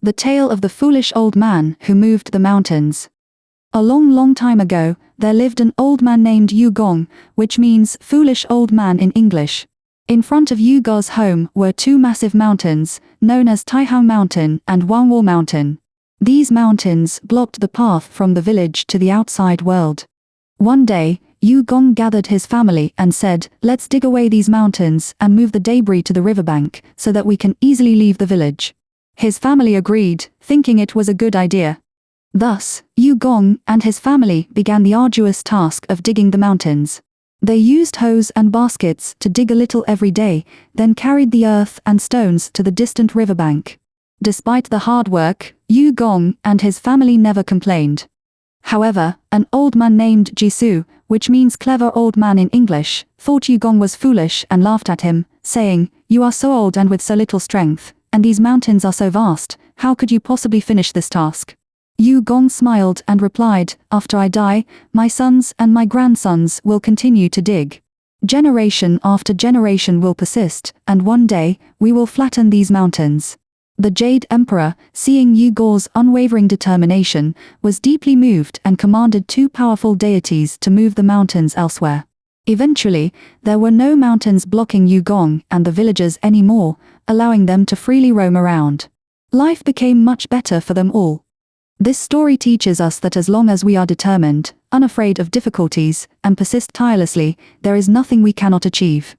The tale of the foolish old man who moved the mountains. A long time ago, there lived an old man named Yugong, which means foolish old man in English. In front of Yugong's home were two massive mountains, known as Taihang Mountain and Wangwo Mountain. These mountains blocked the path from the village to the outside world. One day, Yugong gathered his family and said, "Let's dig away these mountains and move the debris to the riverbank so that we can easily leave the village." His family agreed, thinking it was a good idea. Thus, Yugong and his family began the arduous task of digging the mountains. They used hoes and baskets to dig a little every day, then carried the earth and stones to the distant riverbank. Despite the hard work, Yugong and his family never complained. However, an old man named Jisoo, which means clever old man in English, thought Yugong was foolish and laughed at him, saying, "You are so old and with so little strength, and these mountains are so vast, how could you possibly finish this task?" Yugong smiled and replied, "After I die, my sons and my grandsons will continue to dig. Generation after generation will persist, and one day, we will flatten these mountains." The Jade Emperor, seeing Yugong's unwavering determination, was deeply moved and commanded two powerful deities to move the mountains elsewhere. Eventually, there were no mountains blocking Yugong and the villagers anymore, allowing them to freely roam around. Life became much better for them all. This story teaches us that as long as we are determined, unafraid of difficulties, and persist tirelessly, there is nothing we cannot achieve.